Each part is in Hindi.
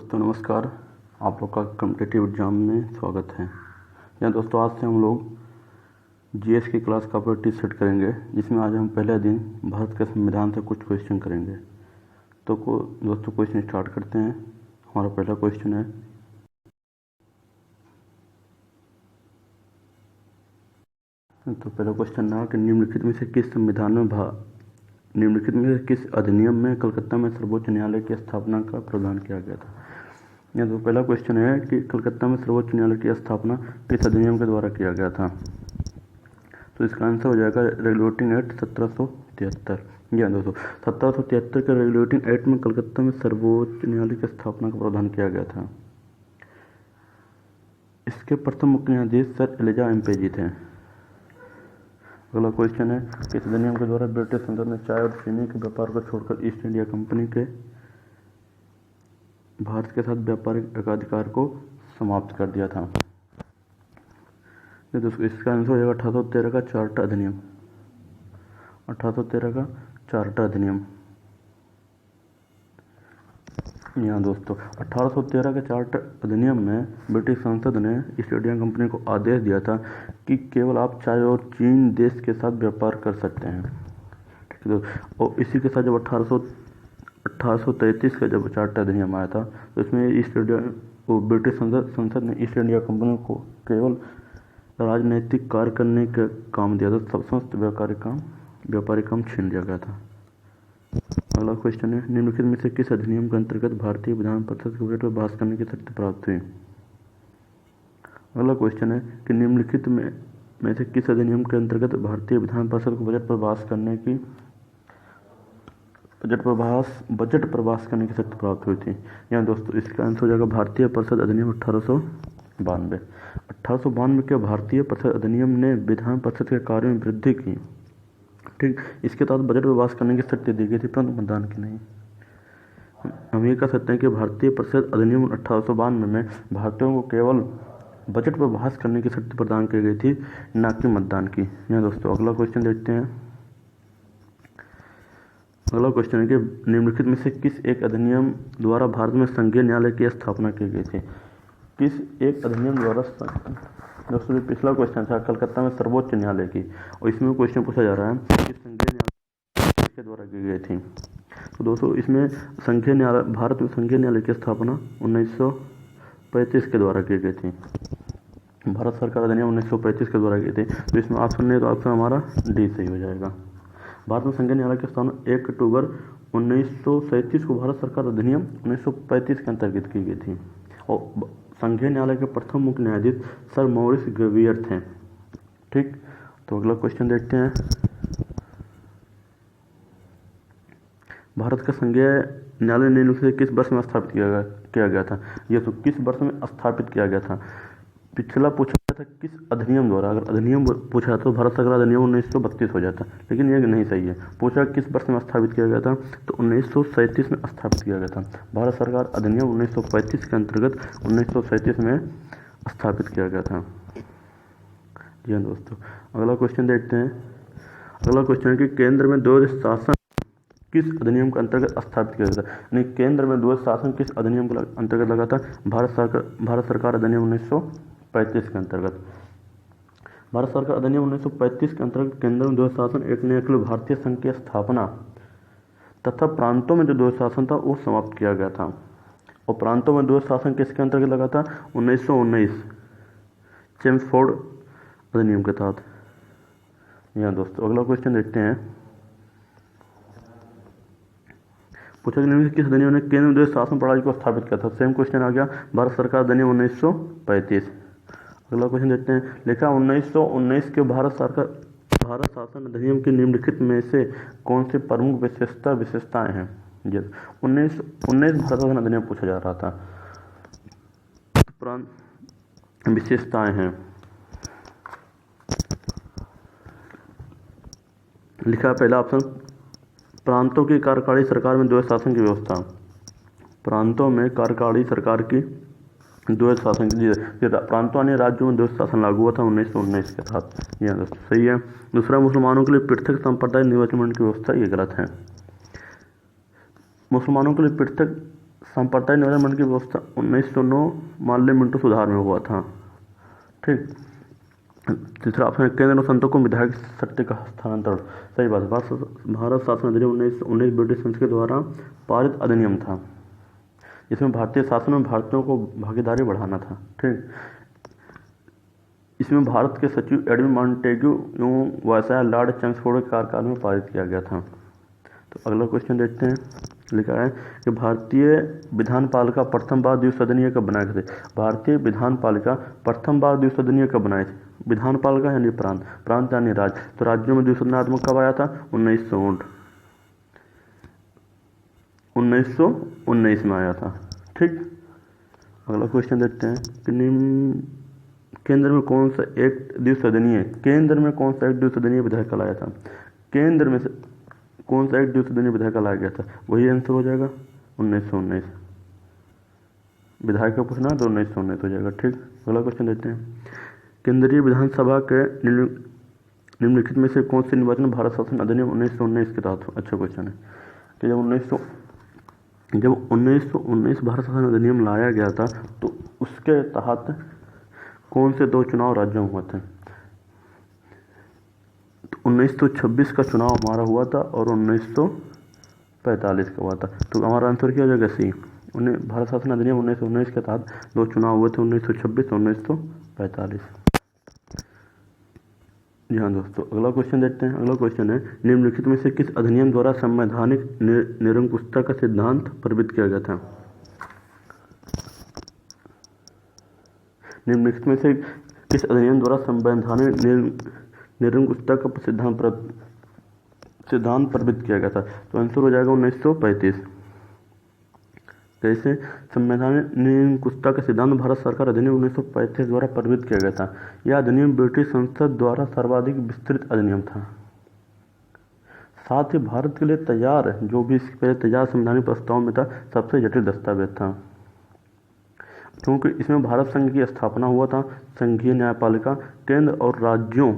दोस्तों नमस्कार। आप लोग का कॉम्पिटिटिव एग्ज़ाम में स्वागत है। यहाँ दोस्तों आज से हम लोग जीएस की क्लास का प्रैक्टिस सेट करेंगे, जिसमें आज हम पहले दिन भारत के संविधान से कुछ क्वेश्चन करेंगे। तो दोस्तों क्वेश्चन स्टार्ट करते हैं। हमारा पहला क्वेश्चन है, तो पहला क्वेश्चन है कि निम्नलिखित में से किस अधिनियम में कलकत्ता में सर्वोच्च न्यायालय की स्थापना का प्रावधान किया गया था। यह तो पहला क्वेश्चन है कि कलकत्ता में सर्वोच्च न्यायालय की स्थापना किस अधिनियम के द्वारा किया गया था। तो इसका आंसर हो जाएगा रेगुलेटिंग एक्ट 1773। या दोस्तों 1773 के रेगुलेटिंग एक्ट में कलकत्ता में सर्वोच्च न्यायालय की स्थापना का प्रावधान किया गया था। इसके प्रथम मुख्य न्यायाधीश सर एलिजा एम्पे जी थे। अगला क्वेश्चन है, किस अधिनियम के द्वारा ब्रिटिश संसद ने चाय और चीनी के व्यापार को छोड़कर ईस्ट इंडिया कंपनी के भारत के साथ व्यापारिक एकाधिकार को समाप्त कर दिया था। दोस्तों इसका आंसर हो जाएगा 1813 का चार्टर अधिनियम। 1813 का चार्टर अधिनियम। यहाँ दोस्तों 1813 के चार्टर अधिनियम में ब्रिटिश संसद ने ईस्ट इंडिया कंपनी को आदेश दिया था कि केवल आप चाय और चीन देश के साथ व्यापार कर सकते हैं। ठीक है, और इसी के साथ जब 1833 का जब चार्टर अधिनियम आया था, तो इसमें ब्रिटिश संसद ने ईस्ट इंडिया कंपनी को केवल राजनीतिक कार्य करने का काम दिया था, समस्त व्यापारिक काम छीन लिया गया था। अगला क्वेश्चन है, निम्नलिखित में से किस अधिनियम के अंतर्गत भारतीय विधान परिषद के बजट पर बहस करने की शक्ति प्राप्त हुई। अगला क्वेश्चन है कि निम्नलिखित में से किस अधिनियम के अंतर्गत भारतीय विधान परिषद को बजट पर बहस करने की शक्ति प्राप्त हुई थी। यहाँ दोस्तों इसका आंसर हो जाएगा भारतीय परिषद अधिनियम 1892। 1892 के भारतीय परिषद अधिनियम ने विधान परिषद के कार्यों में वृद्धि की। ठीक, इसके तहत बजट पर बहस करने की शक्ति दी गई थी, परंतु मतदान की नहीं। हम ये कह सकते हैं कि भारतीय परिषद अधिनियम 1892 में भारतीयों को केवल बजट पर बहस करने की शक्ति प्रदान की गई थी, न कि मतदान की। यहाँ दोस्तों अगला क्वेश्चन देखते हैं। अगला क्वेश्चन है कि निम्नलिखित में से किस एक अधिनियम द्वारा भारत में संघीय न्यायालय की स्थापना की गई थी। किस एक अधिनियम द्वारा, दोस्तों पिछला क्वेश्चन था कलकत्ता में सर्वोच्च न्यायालय की, और इसमें क्वेश्चन पूछा जा रहा है कि संघीय न्यायालय किसके द्वारा की गई थी। तो दोस्तों इसमें भारत में संघीय न्यायालय की स्थापना 1935 के द्वारा की गई थी। भारत सरकार अधिनियम 1935 के द्वारा की थी। तो इसमें ऑप्शन नहीं, तो ऑप्शन हमारा डी सही हो जाएगा। भारत में संघीय न्यायालय की स्थापना 1 अक्टूबर 1937 को भारत सरकार अधिनियम 1935 के अंतर्गत की गई थी, और संघीय न्यायालय के प्रथम मुख्य न्यायाधीश सर मॉरिस ग्रेवियर थे। ठीक, तो अगला क्वेश्चन देखते हैं। भारत का संघीय न्यायालय निम्नलिखित से किस वर्ष में स्थापित किया गया था। यह तो किस वर्ष में स्थापित किया गया था। पिछला पूछा था किस अधिनियम द्वारा, अगर अधिनियम पूछा तो भारत सरकार अधिनियम 1932 हो जाता, लेकिन यह नहीं सही है। पूछा किस वर्ष में स्थापित किया गया था, तो 1937 में स्थापित किया गया था। भारत सरकार अधिनियम 1935 के अंतर्गत 1937 में स्थापित किया गया था। जी हाँ दोस्तों, अगला क्वेश्चन देखते हैं। अगला क्वेश्चन है कि केंद्र में द्वैध शासन किस अधिनियम के अंतर्गत स्थापित किया गया था। यानी केंद्र में द्वैध शासन किस अधिनियम के अंतर्गत लगा था। भारत सरकार अधिनियम 1935 के अंतर्गत। भारत सरकार अधिनियम 1935 के अंतर्गत केंद्र में द्वैध शासन एक नए अखिल भारतीय संघ की स्थापना तथा प्रांतों में जो द्वैध शासन था वो समाप्त किया गया था। और प्रांतों में द्वैध शासन किसके अंतर्गत लगा था, 1919 चेम्सफोर्ड अधिनियम के तहत। यहाँ दोस्तों अगला क्वेश्चन देखते हैं। पूछा कि किस अधिनियम ने केंद्र में द्वैध शासन प्रणाली को स्थापित किया था। सेम क्वेश्चन आ गया, भारत सरकार अधिनियम 1935। अगला क्वेश्चन देखते हैं। लिखा 1919 के भारत शासन अधिनियम की निम्नलिखित में से कौन सी प्रमुख विशेषताएं हैं। 1919 भारत शासन अधिनियम पूछा जा रहा था। विशेषताएं हैं, लिखा पहला ऑप्शन, प्रांतों की कार्यकारी सरकार में द्वैध शासन की व्यवस्था। प्रांतों में कार्यकारी सरकार की द्वैध शासन की, प्रांतों अन्य राज्यों में द्वैध शासन लागू हुआ था 1919 के तहत। यह दोस्तों सही है। दूसरा, मुसलमानों के लिए पृथक संप्रदाय निर्वाचन मंडल की व्यवस्था, ये गलत है। मुसलमानों के लिए पृथक सांप्रदायिक निवारण मंडल की व्यवस्था 1909 माल्य मिंटो सुधार में हुआ था। ठीक। तीसरा ऑप्शन है केंद्र और संतों को विधायक सत्य का हस्तांतरण। सही बात है। भारत शासन अधिनियम 1919 ब्रिटिश संसद के द्वारा पारित अधिनियम था, इसमें भारतीय शासन में भारतीयों को भागीदारी बढ़ाना था। ठीक। इसमें भारत के सचिव एडविन मॉन्टेग्यू एवं वायसराय लॉर्ड चैम्सफोर्ड के कार्यकाल में पारित किया गया था। तो अगला क्वेश्चन देखते हैं। लिखा है कि भारतीय विधान पालिका प्रथम बार द्विसदनीय कब बनाए थे। भारतीय विधान पालिका प्रथम बार द्विसदनीय कब बनाए थे। विधान पालिका यानी प्रांत, प्रांत यानी राज्य, तो राज्यों में द्विसदनात्मक कब आया था। 1919 में आया था। ठीक। अगला क्वेश्चन देखते हैं कि केंद्र में कौन सा एक द्विसदनीय विधेयक लाया था। केंद्र में से कौन सा एक द्विसदनीय विधेयक लाया गया था, वही आंसर हो जाएगा 1919। विधायक का पूछना तो 1919 हो जाएगा। ठीक। अगला क्वेश्चन देखते हैं। केंद्रीय विधानसभा के निम्नलिखित में से कौन से निर्वाचन भारत शासन अधिनियम 1919 के तहत। अच्छा क्वेश्चन है कि जब 1919 भारत शासन अधिनियम लाया गया था तो उसके तहत कौन से 2 चुनाव राज्यों में हुए थे। तो 1926 का चुनाव हमारा हुआ था और 1945 का हुआ था। तो हमारा आंसर क्या हो जाएगा सी। भारत शासन अधिनियम 1919 के तहत 2 चुनाव हुए थे, 1926 और 1945। जी हाँ दोस्तों, अगला क्वेश्चन देखते हैं। अगला क्वेश्चन है निम्नलिखित में से किस अधिनियम द्वारा संवैधानिक निरंकुशता का सिद्धांत प्रबलित किया गया था। निम्नलिखित में से किस अधिनियम द्वारा संवैधानिक निरंकुशता का सिद्धांत प्रबलित किया गया था। तो आंसर हो जाएगा 1935। कैसे। संवैधानिक निरंकुशता का सिद्धांत भारत सरकार अधिनियम 1935 द्वारा प्रबलित किया गया था। यह अधिनियम ब्रिटिश संसद द्वारा सर्वाधिक विस्तृत अधिनियम था। साथ ही भारत के लिए जो भी इसके पहले तैयार संवैधानिक प्रस्ताव में था, सबसे जटिल दस्तावेज था, क्योंकि इसमें भारत संघ की स्थापना हुआ था। संघीय न्यायपालिका केंद्र और राज्यों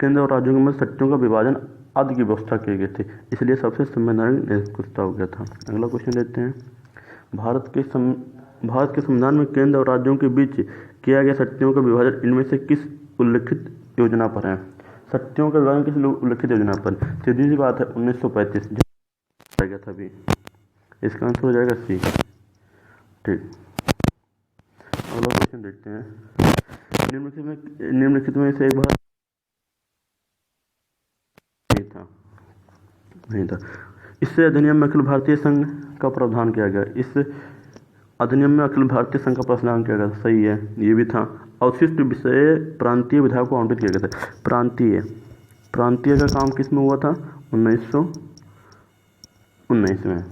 के मध्य सत्यों का विभाजन आदि की व्यवस्था की गई थी, इसलिए सबसे संवैधानिक निरंकुशता हो गया था। अगला क्वेश्चन देखते हैं। भारत के संविधान में केंद्र और राज्यों के बीच किया गया सत्यों का विभाजन इनमें से किस उल्लिखित योजना पर है। सत्यों का विभाजन किस उल्लिखित योजना पर। सीधी सी बात है 1935 गया था अभी। इसका आंसर हो जाएगा सी। ठीक। अगला क्वेश्चन देखते हैं। निम्नलिखित में से एक बार नहीं था। इससे अधिनियम में अखिल भारतीय संघ का प्रावधान किया गया। इस अधिनियम में अखिल भारतीय संघ का प्रावधान किया गया। सही है, ये भी था। अवशिष्ट विषय प्रांतीय विधायक को आवंटित किया गया था। प्रांतीय का काम किस में हुआ था। 1919 में।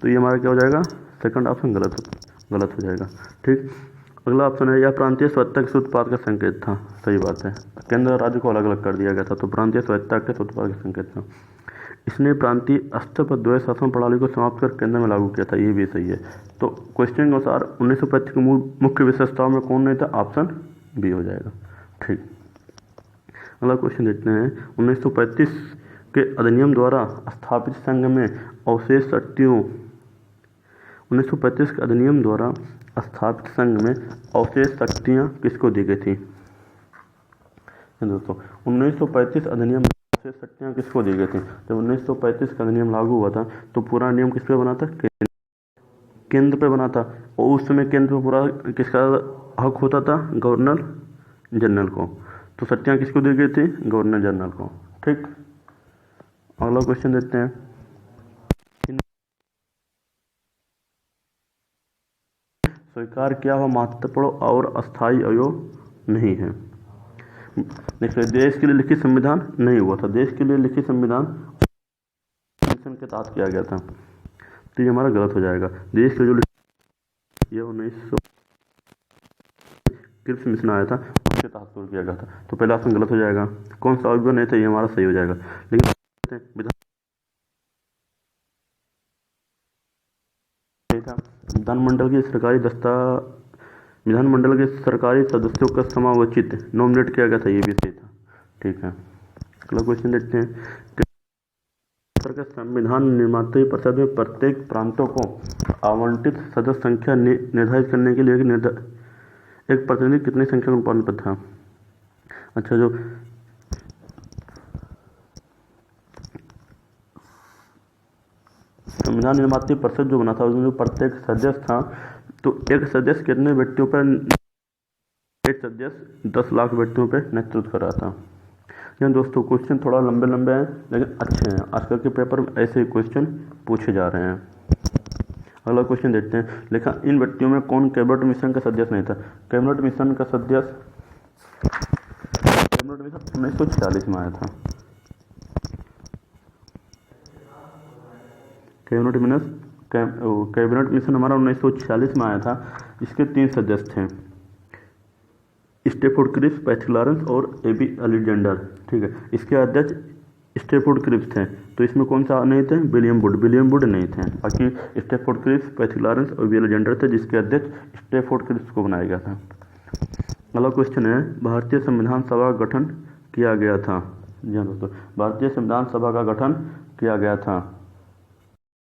तो ये हमारा क्या हो जाएगा, सेकंड ऑप्शन गलत हो जाएगा। ठीक। अगला ऑप्शन है यह प्रांतीय स्वायत्तता के उत्पाद का संकेत था। सही बात है, केंद्र और राज्य को अलग अलग कर दिया गया था, तो प्रांतीय स्वायत्तता के उत्पाद का संकेत था। इसने प्रांतीय स्तर पर द्वैध शासन प्रणाली को समाप्त कर केंद्र में लागू किया था। ये भी सही है। तो क्वेश्चन के अनुसार 1935 की मुख्य विशेषताओं में कौन नहीं था, ऑप्शन बी हो जाएगा। ठीक। अगला क्वेश्चन देखते हैं। 1935 के अधिनियम द्वारा स्थापित संघ में अवशेष शक्तियों 1935 के अधिनियम द्वारा स्थापित संघ में अवशेष शक्तियाँ किसको दी गई थी। दोस्तों 1935 अधिनियम अवशेष शक्तियाँ किसको दी गई थी। जब 1935 का अधिनियम लागू हुआ था तो पूरा नियम किस पे बना था, केंद्र पे बना था। और उस समय केंद्र पे पूरा किसका हक होता था, गवर्नर जनरल को। तो शक्तियाँ किसको दी गई थी, गवर्नर जनरल को। ठीक। अगला क्वेश्चन देखते हैं। स्वीकार किया हुआ महत्वपूर्ण और अस्थायी अवयव नहीं है। देखिए, देश के लिए लिखित संविधान नहीं हुआ था। देश के लिए लिखित संविधान के तहत किया गया था, तो ये हमारा गलत हो जाएगा। देश के जो ये 1900 क्रिप्स मिशन आया था उसके तहत शुरू किया गया था, तो पहला ऑप्शन गलत हो जाएगा। कौन सा अवयव नहीं था, ये हमारा सही हो जाएगा। लेकिन विधानमंडल के सरकारी सदस्यों का समावचित नॉमिनेट किया गया था, ये भी सही था। ठीक है। अगला क्वेश्चन देखते हैं। भारत सरकार संविधान निर्मात्री परिषद में प्रत्येक प्रांतों को आवंटित सदस्य संख्या निर्धारित करने के लिए एक प्रतिनिधि कितनी संख्या का अनुपात में था। अच्छा, जो संविधान निर्मात्री परिषद जो बना था उसमें जो प्रत्येक सदस्य था, तो एक सदस्य कितने व्यक्तियों पर, एक सदस्य 10 लाख व्यक्तियों पर नेतृत्व कर रहा था। यहाँ दोस्तों क्वेश्चन थोड़ा लंबे लंबे हैं लेकिन अच्छे हैं। आजकल के पेपर में ऐसे ही क्वेश्चन पूछे जा रहे हैं। अगला क्वेश्चन देखते हैं। लिखा, इन व्यक्तियों में कौन कैबिनेट मिशन का सदस्य नहीं था। कैबिनेट मिशन का सदस्य 1946 में आया था। कैबिनेट मिशन हमारा 1946 में आया था। इसके 3 सदस्य थे, स्टेफोर्ड क्रिप्स, पैट्रिक लॉरेंस और एबी अलेक्जेंडर। ठीक है, इसके अध्यक्ष स्टेफोर्ड क्रिप्स थे, तो इसमें कौन सा नहीं थे, विलियम वुड नहीं थे। बाकी स्टेफोर्ड क्रिप्स, पैट्रिक लॉरेंस और एबी अलेक्जेंडर थे, जिसके अध्यक्ष स्टेफोर्ड क्रिप्स को बनाया गया था। अगला क्वेश्चन है, भारतीय संविधान सभा का गठन किया गया था। जी हाँ दोस्तों, भारतीय संविधान सभा का गठन किया गया था